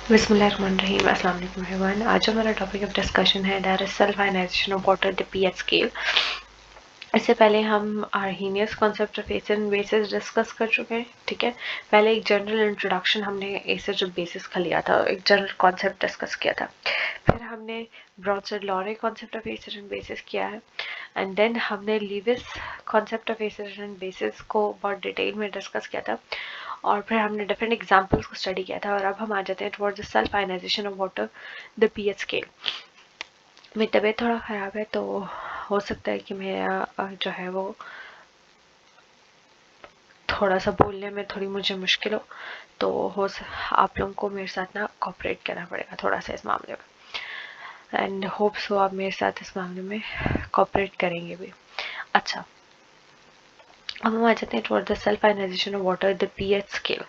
बिस्मिल्लाहिर्रहमानिर्रहीम, अस्सलाम वालेकुम एवरीवन। आज हमारा टॉपिक ऑफ डिस्कशन है that is self ionization of water the pH scale. इससे पहले हम Arrhenius concept of acid and bases discuss कर चुके हैं। ठीक है, पहले एक जनरल इंट्रोडक्शन हमने एसिड और बेसिस का लिया था, एक जनरल कॉन्सेप्ट डिस्कस किया था। फिर हमने Bronsted Lowry concept of acid and bases किया है, एंड देन हमने Lewis concept of acid and bases को बहुत डिटेल में डिस्कस किया था, और फिर हमने डिफरेंट एग्जाम्पल्स को स्टडी किया था। और अब हम आ जाते हैं towards the self ionization of water the pH scale. मेरी तबीयत थोड़ा ख़राब है, तो हो सकता है कि मेरा जो है वो थोड़ा सा बोलने में थोड़ी मुझे मुश्किल हो, तो आप लोगों को मेरे साथ ना कोऑपरेट करना पड़ेगा थोड़ा सा इस मामले में, एंड होप सो आप मेरे साथ इस मामले में कोऑपरेट करेंगे भी। अच्छा, अब हम आ जाते हैं towards the self ionization of water the pH scale.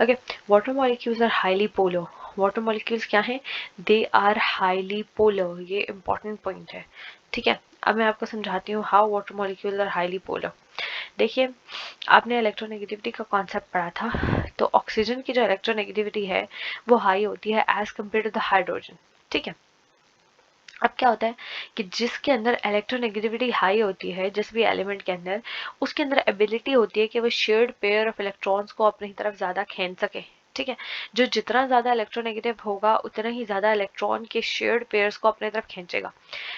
Okay, water molecules are highly polar. Water molecules क्या हैं? They are highly polar. ये इंपॉर्टेंट पॉइंट है। ठीक है, अब मैं आपको समझाती हूँ how water molecules are highly polar. देखिए, आपने इलेक्ट्रोनेगेटिविटी का कॉन्सेप्ट पढ़ा था, तो ऑक्सीजन की जो इलेक्ट्रोनेगेटिविटी है वो हाई होती है as compare to the hydrogen. ठीक है, अब क्या होता है कि जिसके अंदर इलेक्ट्रोनेगेटिविटी हाई होती है, जिस भी एलिमेंट के अंदर, उसके अंदर एबिलिटी होती है कि वो शेयर्ड पेयर ऑफ इलेक्ट्रॉन्स को अपनी तरफ ज़्यादा खींच सके। ठीक है, जो जितना ज़्यादा इलेक्ट्रोनेगेटिव होगा उतना ही ज़्यादा इलेक्ट्रॉन के शेयर्ड पेयर्स को अपनी तरफ खींचेगा।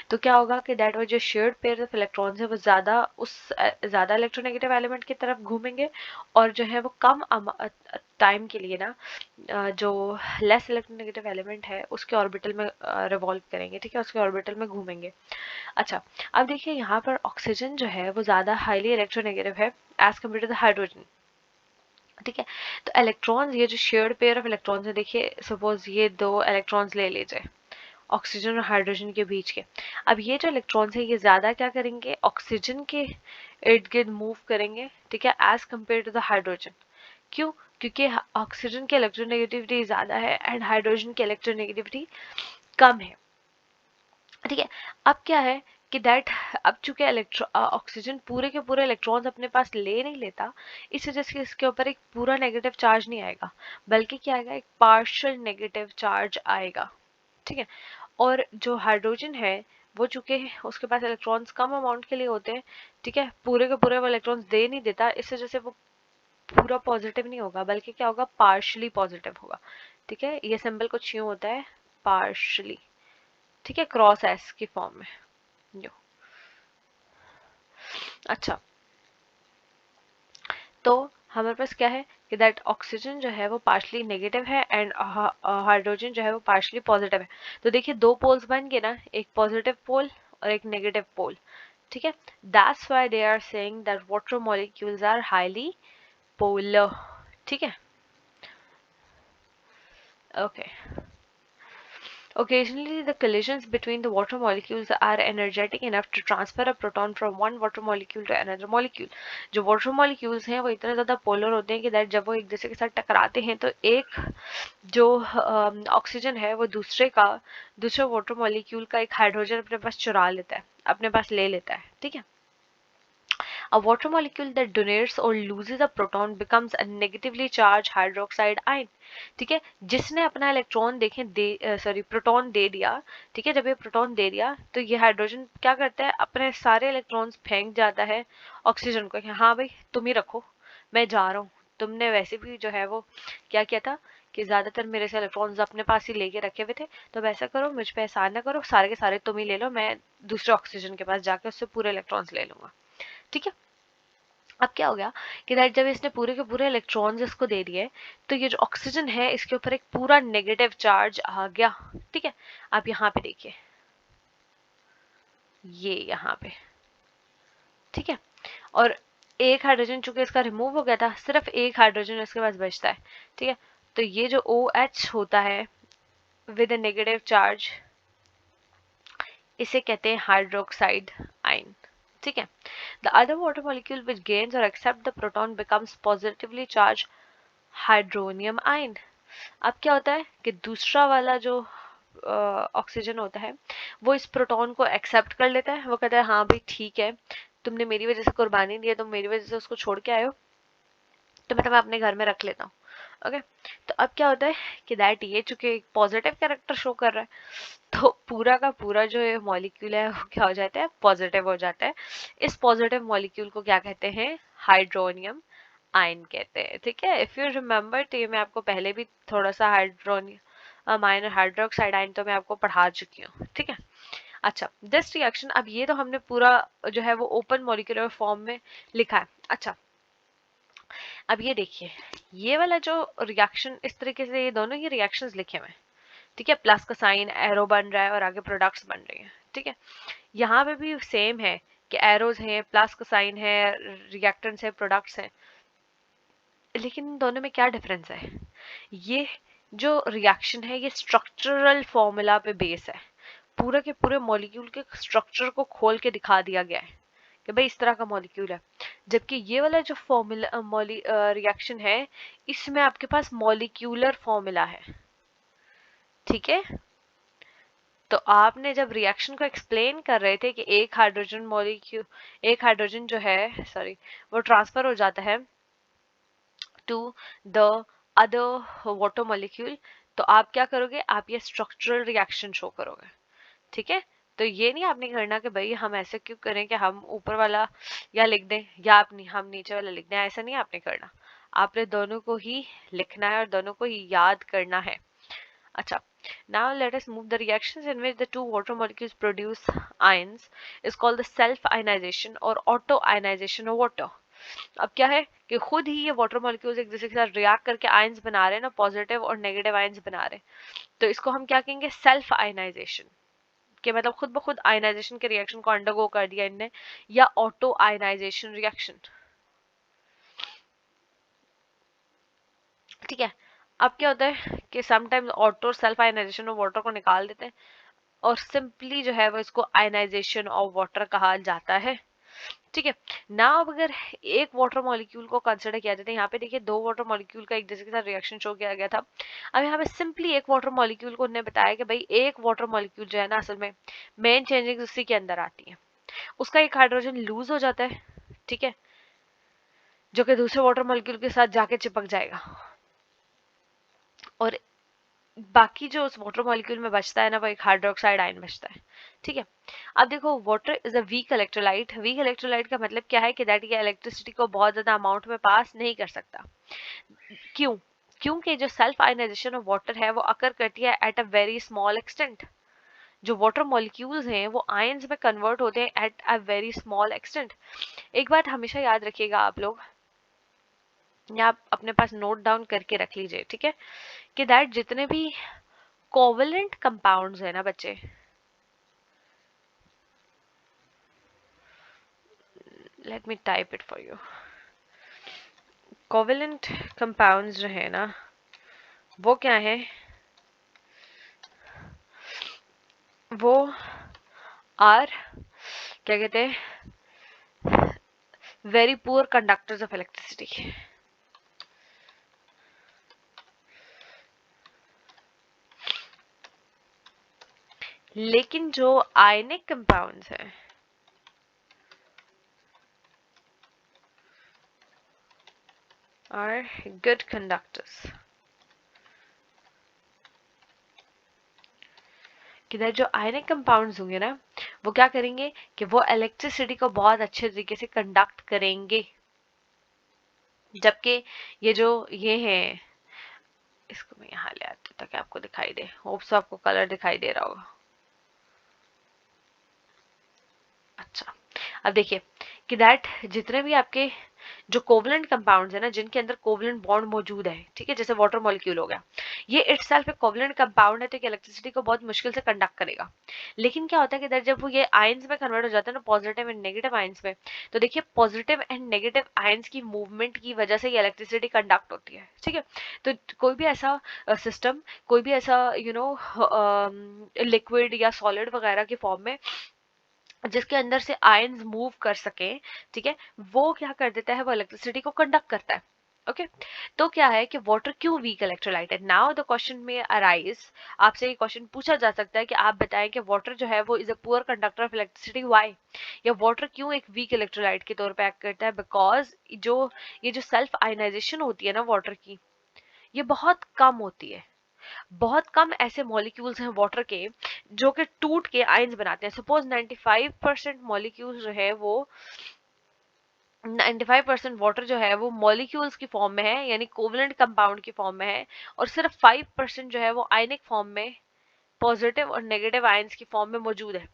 तो क्या होगा कि दैट वाज जो शेयर्ड पेयर ऑफ इलेक्ट्रॉन्स है वो ज़्यादा इलेक्ट्रोनेगेटिव एलिमेंट की तरफ घूमेंगे, और जो है वो कम टाइम के लिए ना जो लेस इलेक्ट्रोनेगेटिव एलिमेंट है उसके ऑर्बिटल में रिवॉल्व करेंगे। ठीक है, उसके ऑर्बिटल में घूमेंगे। अच्छा, अब देखिए यहाँ पर ऑक्सीजन जो है वो ज़्यादा हाईली इलेक्ट्रोनेगेटिव है as compare to the hydrogen. ठीक है, तो इलेक्ट्रॉन्स, ये जो शेयर्ड पेयर ऑफ इलेक्ट्रॉन्स है, देखिए सपोज ये दो इलेक्ट्रॉन्स ले लीजिए ऑक्सीजन और हाइड्रोजन के बीच के। अब ये जो इलेक्ट्रॉन्स है ये ज़्यादा क्या करेंगे? ऑक्सीजन के इर्द गिर्द मूव करेंगे। ठीक है, as compare to the hydrogen. क्यों? क्योंकि ऑक्सीजन की इलेक्ट्रोनेगेटिविटी ज़्यादा है एंड हाइड्रोजन की इलेक्ट्रोनेगेटिविटी कम है। ठीक है, अब क्या है कि दैट, अब चूंकि ऑक्सीजन पूरे के पूरे इलेक्ट्रॉन्स अपने पास ले नहीं लेता, इस वजह से इसके ऊपर एक पूरा नेगेटिव चार्ज नहीं आएगा, बल्कि क्या आएगा? एक पार्शियल नेगेटिव चार्ज आएगा। ठीक है, और जो हाइड्रोजन है वो चूंकि उसके पास इलेक्ट्रॉन्स कम अमाउंट के लिए होते हैं, ठीक है, पूरे के पूरे वो इलेक्ट्रॉन्स दे नहीं देता, इस वजह से वो पूरा पॉजिटिव नहीं होगा, बल्कि क्या होगा? पार्शली पॉजिटिव होगा। ठीक है, ये सिंबल कुछ यूं होता है, पार्शली। ठीक है, क्रॉस एस की फॉर्म में जो। अच्छा, तो हमारे पास क्या है कि दैट ऑक्सीजन जो है वो पार्शली नेगेटिव है एंड हाइड्रोजन जो है वो पार्शली पॉजिटिव है। तो देखिए दो पोल्स बन गए ना, एक पॉजिटिव पोल और एक नेगेटिव पोल। ठीक है, that's why they are saying that water molecules are highly polar. ठीक है, okay. Occasionally, the collisions between the water molecules are energetic enough to transfer a proton from one water molecule to another molecule. जो water molecules हैं वो इतने ज़्यादा polar होते हैं कि that जब वो एक दूसरे के साथ टकराते हैं तो एक जो ऑक्सीजन है वो दूसरे वाटर मॉलिक्यूल का एक हाइड्रोजन अपने पास चुरा लेता है, अपने पास ले लेता है। ठीक है, a water molecule that donates or loses a proton becomes a negatively charged hydroxide ion. ठीक है, जिसने अपना इलेक्ट्रॉन प्रोटॉन दे दिया। ठीक है, जब ये प्रोटॉन दे दिया तो ये हाइड्रोजन क्या करता है? अपने सारे इलेक्ट्रॉन्स फेंक जाता है ऑक्सीजन को कि हाँ भाई तुम ही रखो, मैं जा रहा हूँ। तुमने वैसे भी जो है वो क्या किया था कि ज्यादातर मेरे से इलेक्ट्रॉन्स अपने पास ही लेके रखे हुए थे, तो वैसा करो, मुझ पे एहसान ना करो, सारे के सारे तुम ही ले लो, मैं दूसरे ऑक्सीजन के पास जाके उससे पूरे इलेक्ट्रॉन्स ले लूंगा। ठीक है, अब क्या हो गया कि दैट जब इसने पूरे के पूरे इलेक्ट्रॉन्स इसको दे दिए, तो ये जो ऑक्सीजन है इसके ऊपर एक पूरा नेगेटिव चार्ज आ गया। ठीक है, आप यहाँ पे देखिए, ये यहाँ पे। ठीक है, और एक हाइड्रोजन चूंकि इसका रिमूव हो गया था, सिर्फ एक हाइड्रोजन इसके पास बचता है। ठीक है, तो ये जो OH होता है विद ए नेगेटिव चार्ज, इसे कहते हैं हाइड्रोक्साइड आयन। ठीक है, the other water molecule which gains or accept the proton becomes positively charged hydronium ion. अब क्या होता है कि दूसरा वाला जो ऑक्सीजन होता है वो इस प्रोटॉन को एक्सेप्ट कर लेता है। वो कहता है हाँ भाई ठीक है, तुमने मेरी वजह से कुर्बानी दी है, तुम मेरी वजह से उसको छोड़ के आए हो, तो मैं तुम्हें अपने घर में रख लेता हूँ। ओके, तो अब क्या होता है कि दैट ये चूंकि एक पॉजिटिव कैरेक्टर शो कर रहा है, तो पूरा का पूरा जो ये मॉलिक्यूल है वो क्या हो जाता है, पॉजिटिव हो जाता है। इस पॉजिटिव मॉलिक्यूल को क्या कहते हैं, हाइड्रोनियम आयन कहते हैं। ठीक है, इफ यू रिमेम्बर, तो ये मैं आपको पहले भी थोड़ा सा हाइड्रोनियम आयन, हाइड्रोक्साइड आयन तो मैं आपको पढ़ा चुकी हूँ। ठीक है, अच्छा, दिस रिएक्शन, अब ये तो हमने पूरा जो है वो ओपन मॉलिक्यूलर फॉर्म में लिखा है। अच्छा, अब ये देखिए, ये वाला जो रिएक्शन, इस तरीके से ये दोनों ही रिएक्शंस लिखे हुए हैं। ठीक है, प्लस का साइन, एरो बन रहा है और आगे प्रोडक्ट्स बन रही हैं। ठीक है, यहाँ पे भी सेम है कि एरोज हैं, प्लस का साइन है, रिएक्टेंट्स है, प्रोडक्ट्स हैं, लेकिन इन दोनों में क्या डिफरेंस है, ये जो रिएक्शन है ये स्ट्रक्चरल फॉर्मूला पे बेस है। पूरे के पूरे मॉलिक्यूल के स्ट्रक्चर को खोल के दिखा दिया गया है कि भाई इस तरह का मॉलिक्यूल है। जबकि ये वाला जो फॉर्मूला रिएक्शन है, इसमें आपके पास मॉलिक्यूलर फॉर्मूला है। ठीक है, तो आपने जब रिएक्शन को एक्सप्लेन कर रहे थे कि एक हाइड्रोजन मॉलिक्यूल, एक हाइड्रोजन जो है, सॉरी, वो ट्रांसफर हो जाता है to the other water molecule, तो आप क्या करोगे, आप ये स्ट्रक्चरल रिएक्शन शो करोगे। ठीक है, तो ये नहीं आपने करना कि भाई हम ऐसे क्यों करें कि हम ऊपर वाला या लिख दें या हम नीचे वाला लिख दें, ऐसा नहीं आपने करना। आपने दोनों को ही लिखना है और दोनों को ही याद करना है। अच्छा, now let us move the reactions in which the two water molecules produce ions is called the self ionization or auto ionization of water। अब क्या है कि खुद ही ये वाटर मॉलिक्यूल्स एक दूसरे के साथ रिएक्ट करके आयंस बना रहे हैं ना, पॉजिटिव और नेगेटिव आयंस बना रहे हैं, तो इसको हम क्या कहेंगे, सेल्फ आयनाइजेशन, के मतलब खुद ब खुद आयनाइजेशन के रिएक्शन को अंडरगो कर दिया इनने, या ऑटो आयनाइजेशन रिएक्शन। ठीक है, अब क्या होता है कि sometimes auto self ionization of water को निकाल देते हैं और सिंपली जो है वो इसको आयनाइजेशन ऑफ वाटर कहा जाता है। ठीक है, ना अब अगर एक वाटर मॉलिक्यूल को कंसिडर किया जाता है, यहाँ पे देखिए दो वाटर मॉलिक्यूल का एक दूसरे के साथ रिएक्शन शो किया गया था। अब यहाँ पे सिंपली एक वाटर मॉलिक्यूल को उन्होंने बताया कि भाई एक वाटर मॉलिक्यूल जो है ना, असल में मेन चेंजिंग उसी के अंदर आती है, उसका एक हाइड्रोजन लूज हो जाता है। ठीक है, जो कि दूसरे वाटर मॉलिक्यूल के साथ जाके चिपक जाएगा, और बाकी जो उस वाटर मॉलिक्यूल में बचता है ना, वो एक हाइड्रोक्साइड आयन बचता है। ठीक है, अब देखो, water is a weak electrolyte. Weak electrolyte का मतलब क्या है कि दैट ये इलेक्ट्रिसिटी को बहुत ज्यादा अमाउंट में पास नहीं कर सकता। क्यों? क्योंकि जो सेल्फ आयनाइजेशन ऑफ वाटर है वो अकर करती है at a very small extent. जो वाटर मॉलिक्यूल्स हैं वो आयंस में कन्वर्ट होते हैं at a very small extent. एक बात हमेशा याद रखिएगा आप लोग, या आप अपने पास नोट डाउन करके रख लीजिए। ठीक है, कि दैट जितने भी कोवलेंट कंपाउंड्स है ना बच्चे, let me type it for you, covalent compounds जो है ना वो क्या है, वो आर, क्या कहते हैं, very poor conductors of electricity. लेकिन जो आयनिक कंपाउंड्स हैं आर गुड कंडक्टर्स। किधर जो आयनिक कंपाउंड्स होंगे ना, वो क्या करेंगे कि वो इलेक्ट्रिसिटी को बहुत अच्छे तरीके से कंडक्ट करेंगे। जबकि ये जो ये हैं, इसको मैं यहाँ ले आती हूँ ताकि आपको दिखाई दे, होप्स आपको कलर दिखाई दे रहा होगा। अच्छा, अब देखिए कि दैट जितने भी आपके जो कोवलेंट कंपाउंड्स है ना, जिनके अंदर कोवलेंट बॉन्ड मौजूद है, ठीक है, जैसे वाटर मॉलिक्यूल हो गया, ये इटसेल्फ एक कोवलेंट कंपाउंड है, तो इलेक्ट्रिसिटी को बहुत मुश्किल से कंडक्ट करेगा। लेकिन क्या होता है कि दैट जब वो ये आयंस में कन्वर्ट हो जाता है ना, पॉजिटिव एंड नेगेटिव आयंस में, तो देखिए पॉजिटिव एंड नेगेटिव आयंस की मूवमेंट की वजह से ये इलेक्ट्रिसिटी कंडक्ट होती है। ठीक है, तो कोई भी ऐसा सिस्टम, कोई भी ऐसा लिक्विड या सॉलिड वगैरह की फॉर्म में जिसके अंदर से आयंस मूव कर सके, ठीक है, वो क्या कर देता है, वो इलेक्ट्रिसिटी को कंडक्ट करता है। ओके, तो क्या है कि वाटर क्यों वीक इलेक्ट्रोलाइट है। नाउ द क्वेश्चन में अराइज, आपसे ये क्वेश्चन पूछा जा सकता है कि आप बताएं कि वाटर जो है वो is a poor conductor of electricity, why, या वाटर क्यों एक वीक इलेक्ट्रोलाइट के तौर पे एक्ट करता है। बिकॉज जो ये जो सेल्फ आयनाइजेशन होती है ना वाटर की, ये बहुत कम होती है। बहुत कम ऐसे मॉलिक्यूल्स हैं वाटर के जो कि टूट के आयंस बनाते हैं। सपोज 95% मॉलिक्यूल्स जो है वो 95% वाटर जो है वो मॉलिक्यूल्स की फॉर्म में है, यानी कोवलेंट कंपाउंड की फॉर्म में है, और सिर्फ 5% जो है वो आयनिक फॉर्म में, पॉजिटिव और नेगेटिव आयंस की फॉर्म में मौजूद है।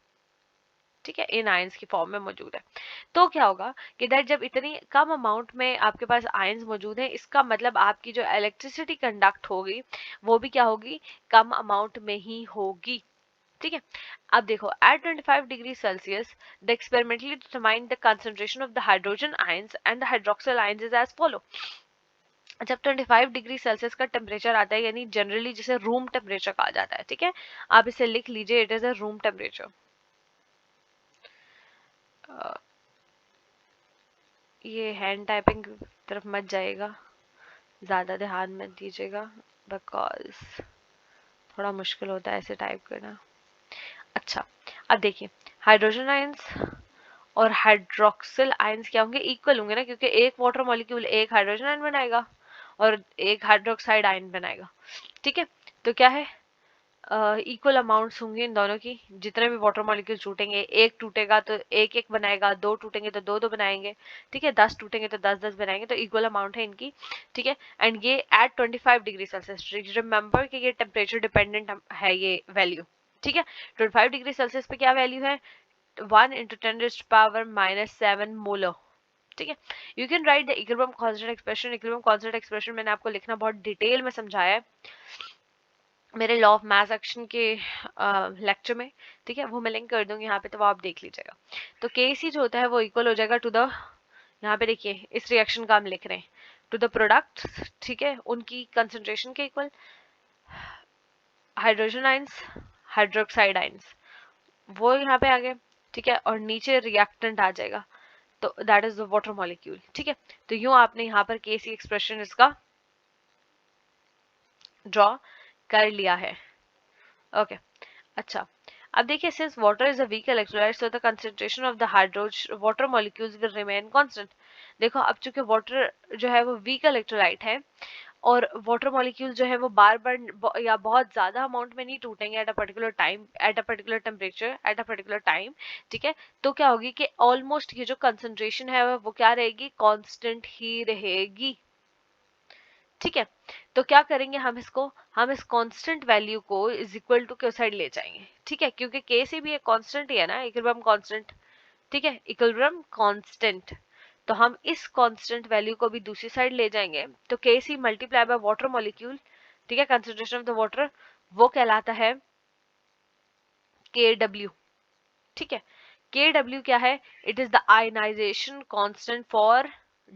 ठीक है, इन आयंस की फॉर्म में मौजूद है। तो क्या होगा कि दैट जब इतनी कम अमाउंट में आपके पास आयंस मौजूद हैं, इसका मतलब आपकी जो इलेक्ट्रिसिटी कंडक्ट होगी वो भी क्या होगी, कम अमाउंट में ही होगी। ठीक है, अब देखो at 25 degree Celsius the experimentally determine the concentration of the hydrogen ions and the hydroxyl ions is as follow. जब 25 डिग्री सेल्सियस का टेम्परेचर आता है, यानी जनरली जिसे रूम टेम्परेचर कहा जाता है, ठीक है, आप इसे लिख लीजिए, it is a room temperature. ये हैंड टाइपिंग की तरफ मत जाइएगा, ज़्यादा ध्यान मत दीजिएगा, बिकॉज थोड़ा मुश्किल होता है ऐसे टाइप करना। अच्छा, अब देखिए हाइड्रोजन आयंस और हाइड्रोक्सिल आयंस क्या होंगे, इक्वल होंगे ना, क्योंकि एक वाटर मॉलिक्यूल एक हाइड्रोजन आयन बनाएगा और एक हाइड्रोक्साइड आयन बनाएगा। ठीक है, तो क्या है, इक्वल अमाउंट्स होंगे इन दोनों की। जितने भी वाटर मॉलिक्यूल टूटेंगे, एक टूटेगा तो एक एक बनाएगा, दो टूटेंगे तो दो दो बनाएंगे, ठीक है, 10 टूटेंगे तो 10 10 बनाएंगे, तो इक्वल अमाउंट है इनकी। ठीक है, एंड ये एट 25 डिग्री सेल्सियस, रिमेंबर कि ये टेम्परेचर डिपेंडेंट है ये वैल्यू। ठीक है, 25 डिग्री सेल्सियस पे क्या वैल्यू है, 1 into 10 power minus 7 मोलर। ठीक है, you can write the equilibrium constant expression. Equilibrium constant expression मैंने आपको लिखना बहुत डिटेल में समझाया है मेरे लॉ ऑफ मास एक्शन के लेक्चर में। ठीक है, वो मैं लिंक कर दूंगी यहाँ पे, तो वो आप देख लीजिएगा। तो के जो होता है वो इक्वल हो जाएगा टू द, यहाँ पे देखिए इस रिएक्शन का हम लिख रहे हैं, टू द प्रोडक्ट, ठीक है, उनकी कंसेंट्रेशन के equal, hydrogen ions, hydroxide ions, वो यहाँ पे आ गए। ठीक है, और नीचे रिएक्टेंट आ जाएगा, तो that is the water molecule. ठीक है, तो यूं आपने यहाँ पर के एक्सप्रेशन इसका ड्रॉ कर लिया है। ओके, अच्छा, अब देखिए since water is a weak electrolyte so the concentration of the hydrogen water molecules will remain constant. देखो अब चूंकि वाटर जो है वो वीक इलेक्ट्रोलाइट है और वाटर मॉलिक्यूल जो है वो बार बार या बहुत ज्यादा अमाउंट में नहीं टूटेंगे at a particular time, at a particular temperature, at a particular time. ठीक है, तो क्या होगी कि ऑलमोस्ट ये जो कंसंट्रेशन है वो क्या रहेगी, कांस्टेंट ही रहेगी। ठीक है, तो क्या करेंगे हम इसको, हम इस कांस्टेंट वैल्यू को इज इक्वल टू के साइड ले जाएंगे। ठीक है, क्योंकि के से भी एक कांस्टेंट ही है ना, इक्विलिब्रियम कांस्टेंट। ठीक है, इक्विलिब्रियम कांस्टेंट, तो हम इस कांस्टेंट वैल्यू को भी दूसरी साइड ले जाएंगे, तो के C multiply by water molecule, ठीक है, कंसंट्रेशन ऑफ द वाटर, वो कहलाता है के डब्ल्यू। ठीक है, के डब्ल्यू क्या है, it is the ionization constant for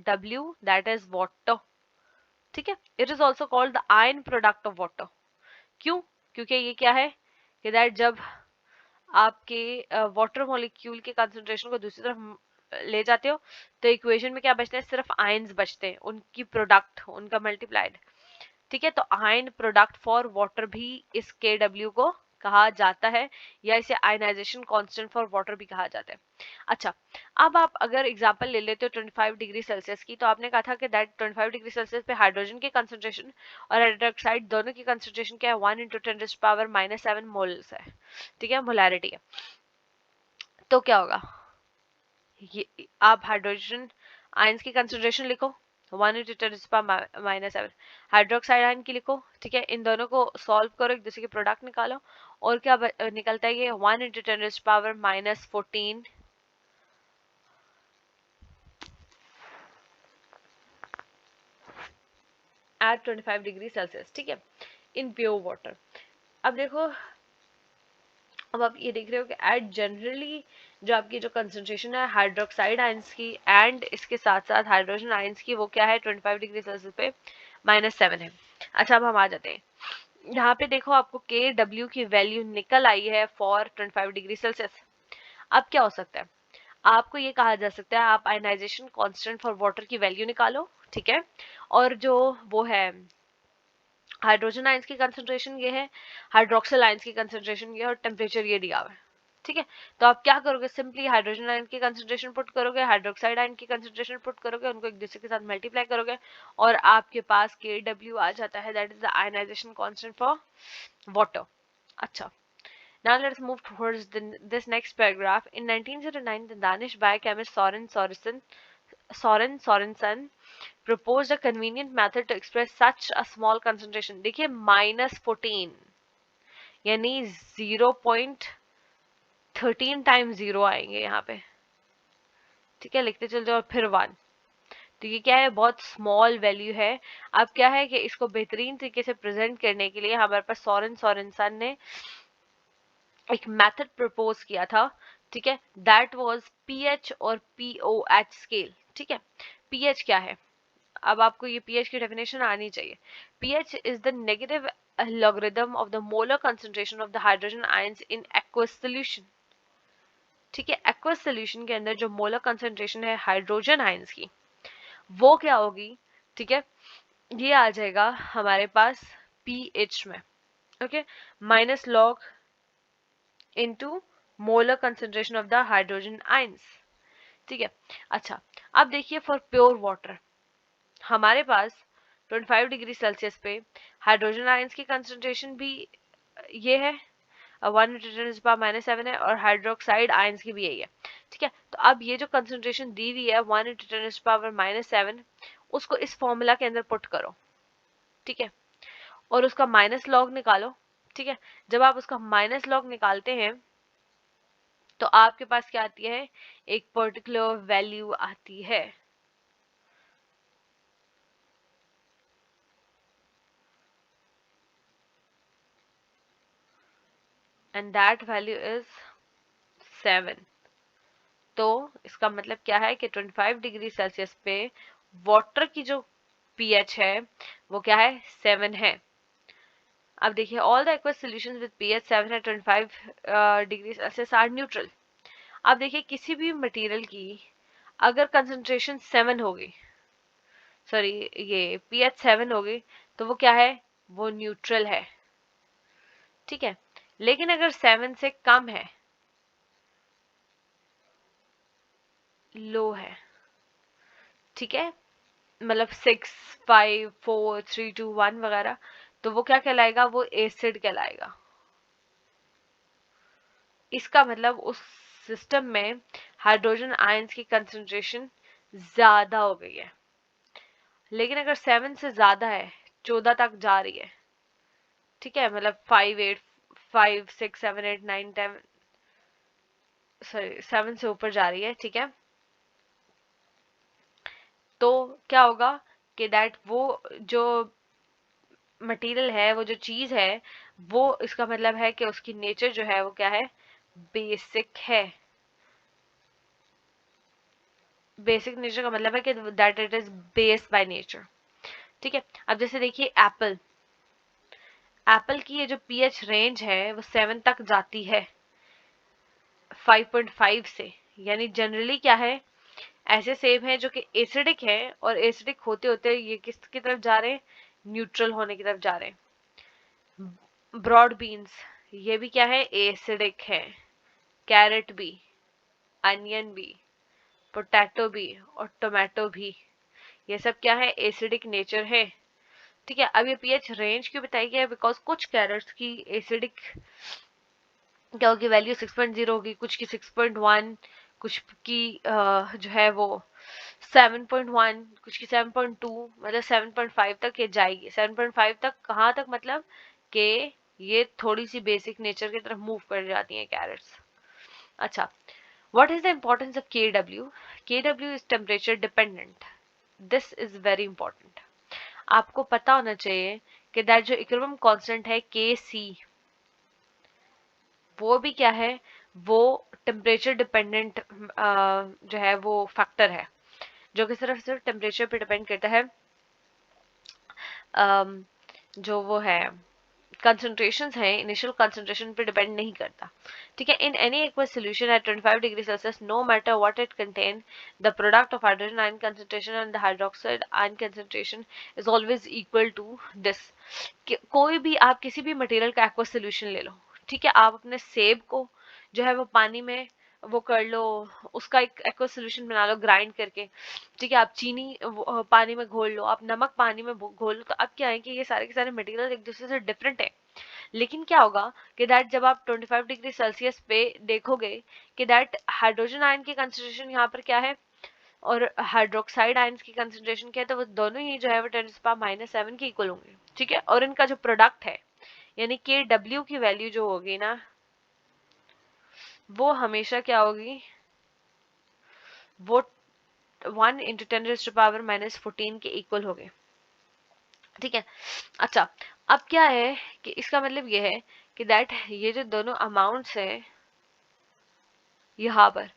W, that is water. ठीक है, it is also called the ion product of water. क्यों, क्योंकि ये क्या है कि दैट जब आपके वाटर मॉलिक्यूल के कंसंट्रेशन को दूसरी तरफ ले जाते हो तो इक्वेशन में क्या बचते हैं, सिर्फ आयंस बचते हैं, उनकी प्रोडक्ट, उनका मल्टीप्लाइड। ठीक है, तो आयन प्रोडक्ट फॉर वाटर भी इस के डब्ल्यू को कहा जाता है, या इसे आयनाइजेशन कांस्टेंट फॉर वाटर भी कहा जाता है। अच्छा, अब आप अगर एग्जांपल ले लेते हो 25 डिग्री सेल्सियस की, तो आपने कहा था कि दैट 25 डिग्री सेल्सियस पे हाइड्रोजन की कंसंट्रेशन और हाइड्रोक्साइड दोनों की कंसंट्रेशन क्या है, 1 into 10⁻⁻7 मोल्स है। ठीक है, मोलैरिटी है। तो क्या होगा, ये आप हाइड्रोजन आयंस की कंसंट्रेशन लिखो, 1 into 10⁻⁻7, हाइड्रोक्साइड आयन की लिखो। ठीक है, इन दोनों को सॉल्व करो, एक दूसरे के प्रोडक्ट निकालो, और क्या निकलता है, ये 1 into 10⁻⁻14 एट 25 डिग्री सेल्सियस। ठीक है, इन प्योर वाटर। अब देखो, अब आप ये देख रहे हो कि एट जनरली जो आपकी जो कंसंट्रेशन है हाइड्रोक्साइड आयंस की एंड इसके साथ साथ हाइड्रोजन आयंस की, वो क्या है 25 डिग्री सेल्सियस पे -7 है। अच्छा, अब हम आ जाते हैं यहाँ पे, देखो आपको के डब्ल्यू की वैल्यू निकल आई है फॉर 25 डिग्री सेल्सियस। अब क्या हो सकता है, आपको ये कहा जा सकता है आप आयनाइजेशन कांस्टेंट फॉर वाटर की वैल्यू निकालो। ठीक है, और जो वो है हाइड्रोजन आयंस की कंसंट्रेशन ये है, हाइड्रोक्सिल आयंस की कंसंट्रेशन ये है, और टेम्परेचर ये दिया हुआ है। ठीक है। तो आप क्या करोगे, सिंपली हाइड्रोजन आयन की कंसंट्रेशन पुट करोगे, हाइड्रोक्साइड आयन की कंसंट्रेशन पुट करोगे, उनको एक दूसरे के साथ मल्टीप्लाई करोगे और आपके पास Kw आ जाता है, that is the ionization constant for water. अच्छा, now let's move towards this next paragraph. In 1909, the Danish biochemist Soren Sorensen proposed a convenient method to express such a small concentration. देखिए -14 यानी 0.13 times 0 आएंगे यहाँ पे, ठीक है, लिखते चल जाओ, फिर 1। तो ये क्या है, बहुत स्मॉल वैल्यू है। अब क्या है कि इसको बेहतरीन तरीके से प्रेजेंट करने के लिए हमारे पास सोरेनसन ने एक मेथड प्रपोज किया था, ठीक है, दैट वाज पीएच और पीओएच स्केल। ठीक है, पीएच क्या है, अब आपको ये पीएच की डेफिनेशन आनी चाहिए। PH is the negative logarithm of the molar concentration of the hydrogen ions in aqueous solution. ठीक है, एक्वस सॉल्यूशन के अंदर जो मोलर कंसंट्रेशन है हाइड्रोजन आयंस की, वो क्या होगी, ठीक है, ये आ जाएगा हमारे पास पीएच में, okay, minus log into molar concentration of the hydrogen ions. ठीक है, अच्छा, अब देखिए फॉर प्योर वाटर हमारे पास 25 डिग्री सेल्सियस पे हाइड्रोजन आयंस की कंसंट्रेशन भी ये है, 1 × 10⁻⁷ है, और हाइड्रोक्साइड आयंस की भी यही है। ठीक है, तो अब ये जो कंसंट्रेशन दी हुई है 1 × 10⁻⁷, उसको इस फॉर्मूला के अंदर पुट करो, ठीक है, और उसका माइनस लॉग निकालो। ठीक है, जब आप उसका माइनस लॉग निकालते हैं तो आपके पास क्या आती है, एक पर्टिकुलर वैल्यू आती है, एंड दैट वैल्यू इज 7। तो इसका मतलब क्या है कि 25 डिग्री सेल्सियस पे वाटर की जो पीएच है वो क्या है, 7 है। अब देखिए all the aqueous solutions with pH 7 है 25 डिग्री सेल्सियस आर न्यूट्रल। अब देखिए किसी भी मटेरियल की अगर कंसंट्रेशन 7 होगी, सॉरी ये पीएच 7 होगी, तो वो क्या है, वो न्यूट्रल है। ठीक है, लेकिन अगर 7 से कम है, लो है, ठीक है, मतलब 6, 5, 4, 3, 2, 1 वगैरह, तो वो क्या कहलाएगा, वो एसिड कहलाएगा। इसका मतलब उस सिस्टम में हाइड्रोजन आयंस की कंसंट्रेशन ज्यादा हो गई है। लेकिन अगर 7 से ज्यादा है, 14 तक जा रही है, ठीक है, मतलब 5, 8, 5, 6, 7, 8, 9, 10, सॉरी 7 से ऊपर जा रही है, ठीक है, तो क्या होगा कि दैट वो जो मटेरियल है, वो जो चीज है, वो इसका मतलब है कि उसकी नेचर जो है वो क्या है, बेसिक है। बेसिक नेचर का मतलब है कि that it is base by nature. ठीक है, अब जैसे देखिए एप्पल, एप्पल की ये जो पीएच रेंज है वो 7 तक जाती है 5.5 से, यानी जनरली क्या है, ऐसे सेब हैं जो कि एसिडिक है, और एसिडिक होते होते ये किस की तरफ जा रहे हैं, न्यूट्रल होने की तरफ जा रहे हैं। ब्रॉड बीन्स ये भी क्या है, एसिडिक है, कैरेट भी, अनियन भी, पोटैटो भी और टोमेटो भी, ये सब क्या है, एसिडिक नेचर है। ठीक है, अब ये पीएच रेंज क्यों बताई गई है, बिकॉज कुछ कैरेट्स की एसिडिक क्या होगी, वैल्यू 6.0 होगी, कुछ की 6.1, कुछ की जो है वो 7.1, कुछ की 7.2, मतलब 7.5 तक ये जाएगी। 7.5 तक कहाँ तक, मतलब कि ये थोड़ी सी बेसिक नेचर की तरफ मूव कर जाती हैं कैरेट्स। अच्छा, what is the importance of KW? KW is temperature dependent, this is very important. आपको पता होना चाहिए कि दैट जो इक्विलिब्रियम कांस्टेंट है KC, वो भी क्या है, वो टेम्परेचर डिपेंडेंट जो है वो फैक्टर है, जो कि सिर्फ टेम्परेचर पे डिपेंड करता है। जो वो है कंसंट्रेशन है, इनिशियल कंसंट्रेशन पे डिपेंड नहीं करता। ठीक है, in any aqueous solution at 25 degree Celsius, no matter what it contain, the product of hydrogen ion concentration and the hydroxide ion concentration is always equal to this. कोई भी आप किसी भी मटेरियल का एक्वस सॉल्यूशन ले लो, ठीक है, आप अपने सेब को जो है वो पानी में वो कर लो, उसका एक एक्वा सोल्यूशन बना लो ग्राइंड करके, ठीक है। आप चीनी पानी में घोल लो, आप नमक पानी में घोल लो, तो अब क्या है कि ये सारे के सारे मटेरियल एक दूसरे से डिफरेंट है। लेकिन क्या होगा कि दैट जब आप 25 डिग्री सेल्सियस पे देखोगे कि दैट हाइड्रोजन आयन की कंसंट्रेशन यहाँ पर क्या है और हाइड्रोक्साइड आयंस की कंसंट्रेशन क्या है, तो वो दोनों ही जो है वो 10⁻⁻⁷ के इक्वल होंगे, ठीक है। और इनका जो प्रोडक्ट है यानी कि डब्ल्यू की वैल्यू जो होगी ना वो हमेशा क्या होगी, वो 1 × 10⁻⁻14 के इक्वल हो गए, ठीक है। अच्छा, अब क्या है कि इसका मतलब ये है कि दैट ये जो दोनों अमाउंट्स है यहाँ पर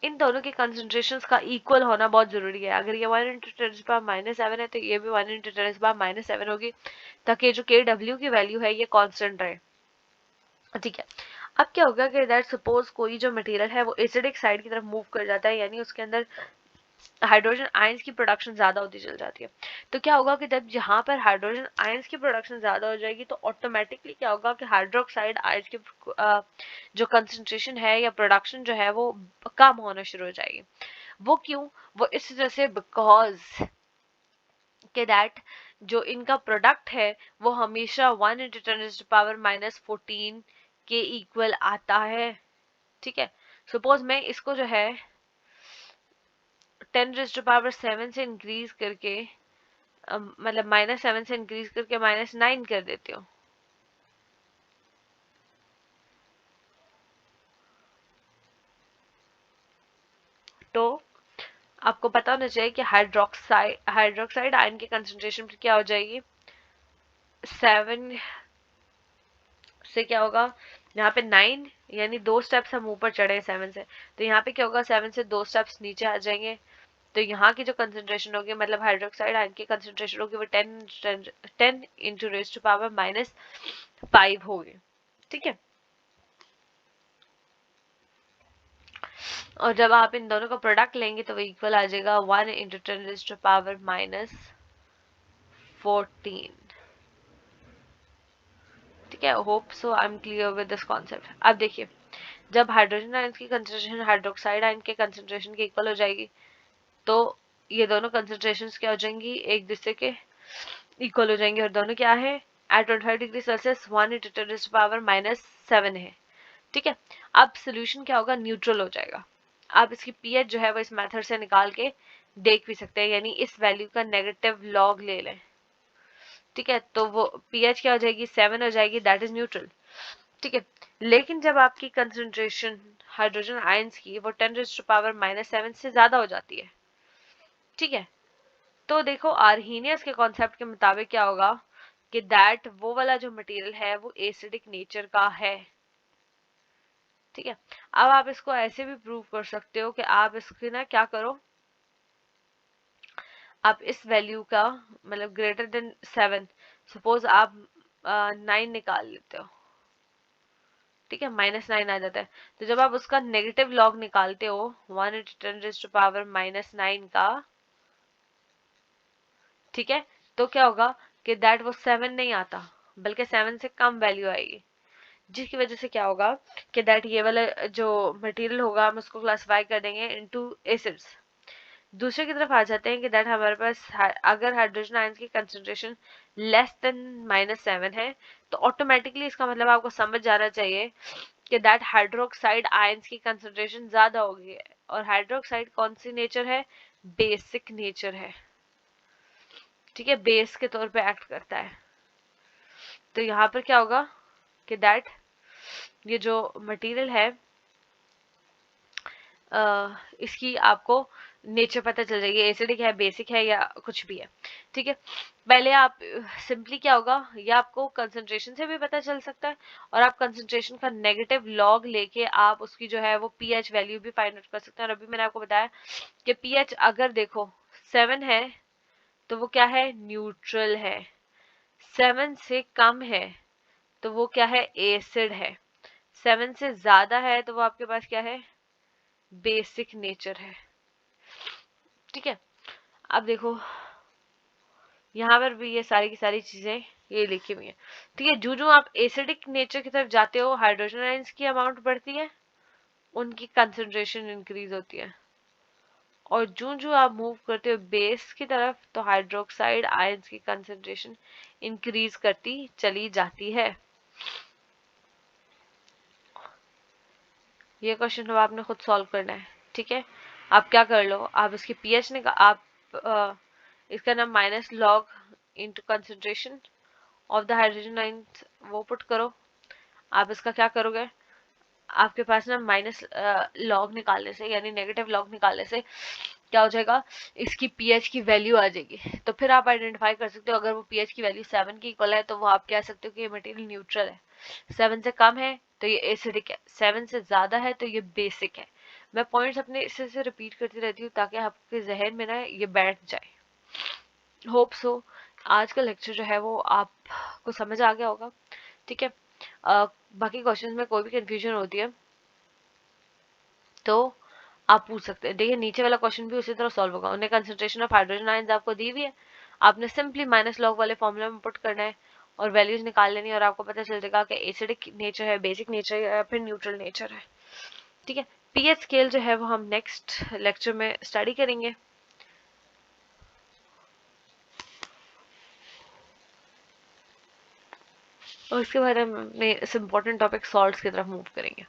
इन दोनों के कंसंट्रेशंस का इक्वल होना बहुत जरूरी है। अगर ये 1 × 10⁻⁷ है तो ये भी 1 × 10⁻⁷ होगी, ताकि जो के डब्ल्यू की वैल्यू है ये कांस्टेंट रहे, ठीक है। अब क्या होगा कि दैट सपोज कोई जो मटेरियल है वो एसिडिक साइड की तरफ मूव कर जाता है, यानी उसके अंदर हाइड्रोजन आयंस की प्रोडक्शन ज्यादा होती चल जाती है, तो क्या होगा कि जब यहाँ पर हाइड्रोजन आयंस की प्रोडक्शन ज्यादा हो जाएगी तो ऑटोमेटिकली क्या होगा कि हाइड्रोक्साइड आयंस की जो कंसंट्रेशन है या प्रोडक्शन जो है वो कम होना शुरू हो जाएगी। वो क्यों? वो इस वजह से बिकॉज के दैट जो इनका प्रोडक्ट है वो हमेशा 1 × 10⁻⁻14 के इक्वल आता है, ठीक है। सपोज मैं इसको जो है 10⁻⁷ से इंक्रीज करके मतलब -7 से इंक्रीज करके -9 कर देती हूँ, तो आपको पता होना चाहिए कि हाइड्रोक्साइड आयन की कंसंट्रेशन क्या हो जाएगी, 7 से क्या होगा, यहाँ पे 9 यानी 2 स्टेप्स हम ऊपर चढ़े 7 से, तो यहाँ पे क्या होगा 7 से 2 स्टेप्स नीचे आ जाएंगे, तो यहाँ की जो कंसंट्रेशन होगी मतलब हाइड्रोक्साइड आयन की कंसंट्रेशन होगी वो 10 × 10⁻⁵ होगी, ठीक है। और जब आप इन दोनों का प्रोडक्ट लेंगे तो वो इक्वल आ जाएगा 1 × 10⁻⁻14, ठीक है। Hope so I am clear with this concept. अब देखिए, जब हाइड्रोजन आयन की कंसंट्रेशन हाइड्रोक्साइड आयन के कंसंट्रेशन के इक्वल हो जाएगी तो ये दोनों कंसंट्रेशंस क्या हो जाएंगी, एक दूसरे के इक्वल हो जाएंगे, और दोनों क्या है एट 25 डिग्री सेल्सियस 1 × 10⁻⁻7 है, ठीक है। अब सोल्यूशन क्या होगा, न्यूट्रल हो जाएगा। आप इसकी पीएच जो है वो इस मेथड से निकाल के देख भी सकते हैं, यानी इस वैल्यू का नेगेटिव लॉग ले लें, ठीक है। तो वो पीएच क्या हो जाएगी, 7 हो जाएगी, दैट इज न्यूट्रल, ठीक है। लेकिन जब आपकी कंसंट्रेशन हाइड्रोजन आयंस की वो 10⁻⁻7 से ज्यादा हो जाती है, ठीक है, तो देखो आर्हीनियस के कॉन्सेप्ट के मुताबिक क्या होगा कि दैट वो वाला जो मटेरियल है वो एसिडिक नेचर का है, ठीक है। अब आप इसको ऐसे भी प्रूव कर सकते हो कि आप इसकी ना क्या करो, आप इस वैल्यू का मतलब ग्रेटर देन 7, सपोज आप 9 निकाल लेते हो, ठीक है, -9 आ जाता है, तो जब आप उसका नेगेटिव लॉग निकालते हो 1 × 10⁻⁹ का, ठीक है, तो क्या होगा कि दैट वो 7 नहीं आता बल्कि 7 से कम वैल्यू आएगी, जिसकी वजह से क्या होगा कि दैट ये वाला जो मटेरियल होगा हम उसको क्लासिफाई कर देंगे इनटू एसिड्स। दूसरे की तरफ आ जाते हैं कि दैट हमारे पास अगर हाइड्रोजन आयंस की कंसंट्रेशन लेस देन -7 है तो ऑटोमेटिकली इसका मतलब आपको समझ जाना चाहिए कि दैट हाइड्रोक्साइड आयंस की कंसंट्रेशन ज्यादा होगी, और हाइड्रोक्साइड कौन सी नेचर है, बेसिक नेचर है, ठीक है, बेस के तौर पे एक्ट करता है। तो यहाँ पर क्या होगा कि दैट ये जो मटेरियल है इसकी आपको नेचर पता चल जाएगी, एसिडिक है, बेसिक है या कुछ भी है, ठीक है। पहले आप सिंपली क्या होगा, या आपको कंसंट्रेशन से भी पता चल सकता है, और आप कंसंट्रेशन का नेगेटिव लॉग लेके आप उसकी जो है वो पीएच वैल्यू भी फाइंड आउट कर सकते हैं। और अभी मैंने आपको बताया कि पीएच अगर देखो 7 है तो वो क्या है, न्यूट्रल है, 7 से कम है तो वो क्या है, एसिड है, 7 से ज्यादा है तो वो आपके पास क्या है, बेसिक नेचर है, ठीक है। अब देखो यहाँ पर भी ये सारी की सारी चीजें ये लिखी हुई है। ठीक है, जो जो आप एसिडिक नेचर की तरफ जाते हो हाइड्रोजन आयंस की अमाउंट बढ़ती है, उनकी कंसंट्रेशन इंक्रीज होती है, और जो जो आप मूव करते हो बेस की तरफ तो हाइड्रोक्साइड आयंस की कंसंट्रेशन इंक्रीज करती चली जाती है। ये क्वेश्चन अब आपने खुद सॉल्व करना है। ठीक है, आप क्या कर लो, आप इसकी पीएच ने आप इसका नाम minus log into concentration of the hydrogen ions वो पुट करो। आप इसका क्या करोगे, आपके पास ना माइनस लॉग निकालने से यानी नेगेटिव लॉग निकालने से क्या हो जाएगा, इसकी पीएच की वैल्यू आ जाएगी। तो फिर आप आइडेंटिफाई कर सकते हो, अगर वो पीएच की वैल्यू 7 की इक्वल है तो वो आप कह सकते हो कि ये मटेरियल न्यूट्रल है। 7 से कम है तो ये एसिडिक है, 7 से ज्यादा है तो ये बेसिक है। मैं पॉइंट्स अपने इससे से रिपीट करती रहती हूँ ताकि आपके जहन में ना ये बैठ जाए। होप सो आज का लेक्चर जो है वो आपको समझ आ गया होगा। ठीक है, बाकी क्वेश्चंस में कोई भी कंफ्यूजन होती है तो आप पूछ सकते हैं। देखिए नीचे वाला क्वेश्चन भी उसी तरह सॉल्व होगा, उन्हें कंसंट्रेशन ऑफ हाइड्रोजन आयंस आपको दी हुई है, आपने सिंपली माइनस लॉग वाले फॉर्मूला में पुट करना है और वैल्यूज निकाल लेनी है और आपको पता चल जाएगा कि एसिडिक नेचर है, बेसिक नेचर है या फिर न्यूट्रल नेचर है। ठीक है, पीएच स्केल जो है वो हम नेक्स्ट लेक्चर में स्टडी करेंगे। और उसके बारे में इस इम्पोर्टेंट टॉपिक सॉल्ट्स की तरफ मूव करेंगे।